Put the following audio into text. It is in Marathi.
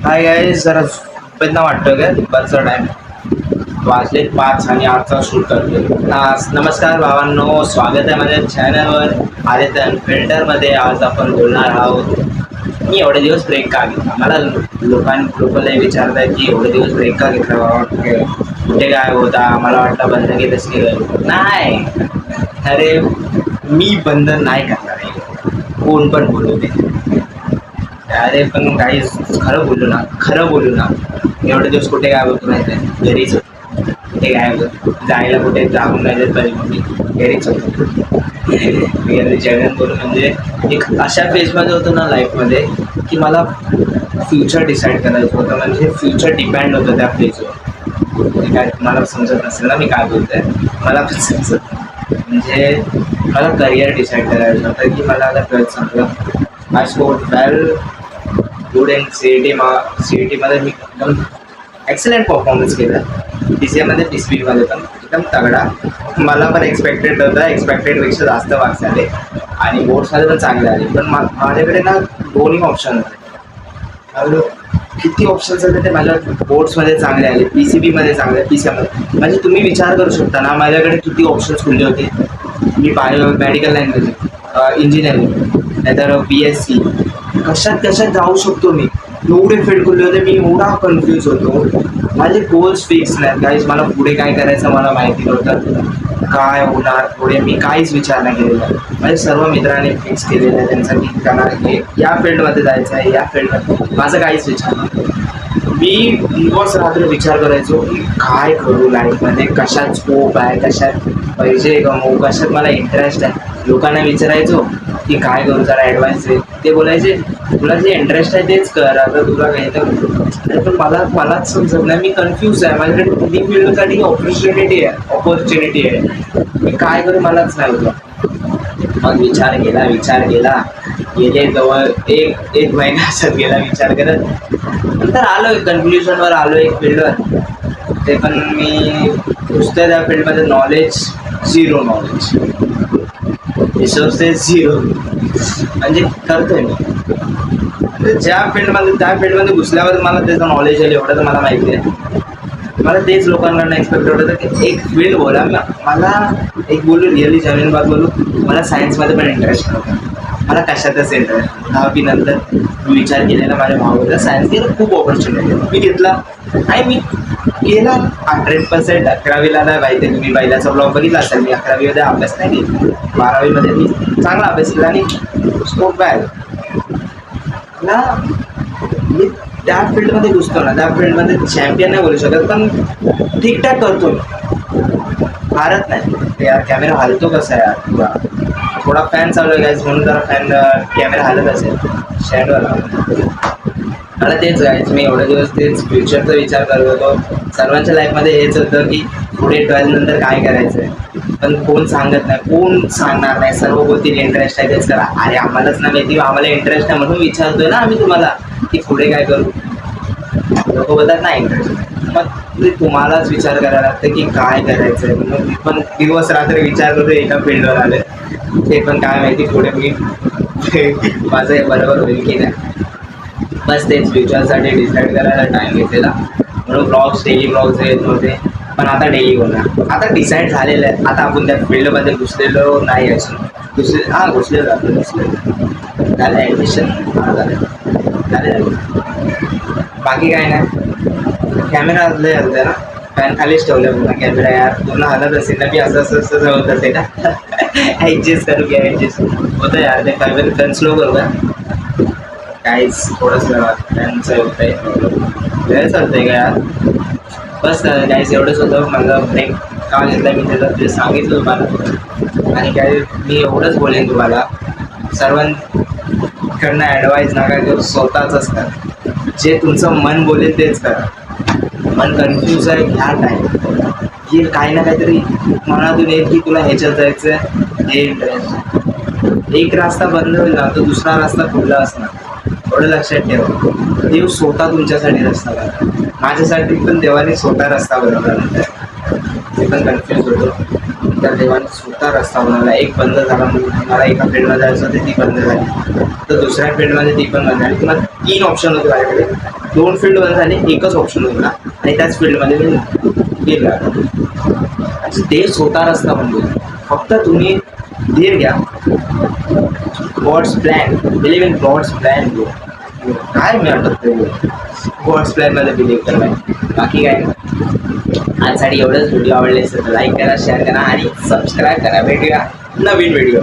हाय गाईज, जरा झोपेतना वाटतं काय दुपारचा टाइम वाजले 5 आणि आजचा शूट करतोय. नमस्कार भावांनो, स्वागत आहे माझ्या चॅनलवर आदित्य अनफिल्टरमध्ये. आज आपण बोलणार आहोत मी एवढे दिवस ब्रेक का घेतला. मला लोकांना विचारत आहे की एवढे दिवस ब्रेक का घेतला बाबा, कुठे काय होता. मला वाटतं बंद केलंच केलं नाही. अरे मी बंद नाही करणार आहे, कोण पण बोलू दे. अरे पण काही खरं बोलू ना. एवढे दिवस कुठे काय होतो माहिती आहे, घरीच होतो. कुठे काय होतं, जायला कुठे जाऊन नाही देत तरी मग मी घरीच होतो. मी जेवण करून म्हणजे एक अशा फेजमध्ये होतो ना लाईफमध्ये की मला फ्युचर डिसाईड करायचं होतं. म्हणजे फ्युचर डिपेंड होतं त्या फेजवर. काय तुम्हाला समजत नसेल ना मी काय बोलतोय, मला पण समजत. म्हणजे मला करिअर डिसाईड करायचं होतं की मला आता 12th संपलं. I scored well good and C E टीमध्ये मी एकदम एक्सलंट परफॉर्मन्स केला. पी सी एमध्ये पी सी बीमध्ये पण एकदम तगडा. मला पण एक्सपेक्टेड होतं, एक्सपेक्टेडपेक्षा जास्त मार्क्स आले आणि बोर्ड्समध्ये पण चांगले आले. पण माझ्याकडे ना दोन्ही ऑप्शन होते. किती ऑप्शन्स होते ते माझ्या बोर्ड्समध्ये चांगले आले, पी सी बीमध्ये चांगले, पी सी एमध्ये. म्हणजे तुम्ही विचार करू शकता ना माझ्याकडे किती ऑप्शन्स खुलले होते. मी मेडिकल लाईनमध्ये, इंजिनिअरिंग, नाहीतर बी एस सी, कशात जाऊ शकतो मी. एवढे फील्ड खुलले होते, मी एवढा कन्फ्यूज होतो. माझे गोल्स फिक्स नाहीत गाईज. मला पुढे काय करायचं मला माहिती नव्हतं, काय होणार पुढे मी काहीच विचार नाही केलेला. माझे सर्व मित्रांनी फिक्स केलेलं आहे त्यांचा की त्यांना हे या फील्डमध्ये जायचं आहे, या फील्डमध्ये. माझं काहीच विचार नाही. मी दिवस रात्र विचार करायचो की काय करू लाईफमध्ये, कशात स्कोप आहे, कशात पैसे कमवू, कशात मला इंटरेस्ट आहे. लोकांना विचारायचो की काय करू, जरा ॲडव्हान्स आहे. ते बोलायचे तुला जे इंटरेस्ट आहे तेच कर, आता तुला काही तर. पण मलाच समजत नाही, मी कन्फ्यूज आहे. माझ्याकडे तिन्ही फील्डसाठी ऑपॉर्च्युनिटी आहे. मी काय करू मलाच नाही होतं. मग विचार केला गेले जवळ एक महिना असत गेला विचार करत. नंतर आलोय कन्क्ल्युजनवर, आलो एक फील्डवर. ते पण मी नुसतं त्या फील्डमध्ये knowledge, zero knowledge, resources zero. म्हणजे करतोय मी त्या फील्डमध्ये घुसल्यावर मला त्याचं नॉलेज आलं, एवढं तर मला माहिती आहे. मला तेच लोकांकडनं एक्सपेक्टेड होतं की एक फील्ड बोला. मला एक बोलू रिअली जेन्युइन बात बोलू, मला सायन्समध्ये पण इंटरेस्ट नव्हता. मला कशातच इंटरेस्ट. 10वी नंतर मी विचार केलेला माझ्या भावाला सायन्स घेणं खूप ऑपॉर्च्युनिटी. मी घेतला आणि मी केला 100%. 11वीला नाही माहिती, तुम्ही पहिल्याचा ब्लॉग बघितला असेल. मी 11वीमध्ये अभ्यास नाही केला, 12वीमध्ये मी चांगला अभ्यास केला आणि स्कोप बॅग ना. मी त्या फील्डमध्ये घुसतो ना, त्या फील्डमध्ये चॅम्पियन नाही बोलू शकत, पण ठीकठाक करतो. हारत नाही यार. कॅमेरा हलतो कसा यार, किंवा थोडा फॅन चालू आहे गायज, म्हणून जरा कॅमेरा हलत असेल स्टँडवर. मला तेच गायज, मी एवढे दिवस तेच फ्युचरचा विचार करत होतो. सर्वांच्या लाईफमध्ये हेच होतं की पुढे 12th नंतर काय करायचं आहे. पण कोण सांगत नाही, कोण सांगणार नाही. सर्व बोलतील इंटरेस्ट आहे तेच करा. अरे आम्हालाच नाही माहिती, आम्हाला इंटरेस्ट आहे म्हणून विचारतोय ना आम्ही तुम्हाला की पुढे काय करू. लोक बोलतात नाही इंटरेस्ट. मग तुम्हालाच विचार करायला लागतं की काय करायचं आहे. मग मी पण दिवस रात्र विचार करतो, एका फील्डवर आले. ते पण काय माहिती पुढे मी माझं हे बरोबर होईल की नाही. बस तेच फ्युचरसाठी डिसाईड करायला टाईम घेतलेला, म्हणून डेली ब्लॉग्स येत नव्हते. पण आता डेली होणार. आता डिसाईड झालेलं आहे. आता आपण त्या फील्डमध्ये घुसलेलो नाही असून घुसलेलो झालं ॲडमिशन झालं. बाकी काय नाही. कॅमेरा लय हलतंय ना, फॅन खालीच ठेवलं पुन्हा कॅमेरा यार. पूर्ण हलत असेल ना, मी असं होत असेल ना. ॲडजस्ट करू की ॲडजस्ट होतं यार. ते काय फॅन स्लो करू का काहीच थोडंसं फॅनचं होतं आहे, वेळ चालतंय का यार. बस काहीच एवढंच होतं. माझं ब्रेक का घेतला मी त्याला ते सांगितलं तुम्हाला. आणि काय मी एवढंच बोलेन तुम्हाला, सर्वांकडनं ॲडवाईस नका घेऊ, स्वतःच करा. जे तुमचं मन बोलेल तेच करा. मन कन्फ्यूज आहे ह्या टाईम की काही ना काहीतरी मनातून येईल की तुला ह्याच्यात जायचं आहे, हे इंटरेस्ट. एक रास्ता बंद होईल ना, तो दुसरा रस्ता खुला असणार. एवढं लक्षात ठेवा. देव स्वतः तुमच्यासाठी रस्ता बनवला. माझ्यासाठी पण देवाने स्वतः रस्ता बनवला. ते पण कन्फ्यूज होतो. तर देवाने स्वतः रस्ता बनवला. एक बंद झाला म्हणून मला एका फील्डमध्ये जायचं होतं, ती बंद झाली. तर दुसऱ्या फील्डमध्ये ती पण बंद झाली. पुन्हा 3 ऑप्शन होते माझ्याकडे. 2 फील्ड बंद झाले, एकच ऑप्शन होता आणि त्याच फील्डमध्ये मी गेला. ते स्वतः रस्ता बनवतो. फक्त तुम्ही धीर घ्या. God's plan, believe in God's plan. काय मी आठवतोय गॉड्स प्लॅनमध्ये बिलीव्ह करणार. बाकी काय आजसाठी एवढंच. व्हिडिओ आवडले असेल तर लाईक करा, शेअर करा आणि सबस्क्राईब करा. भेटूया नवीन व्हिडिओ.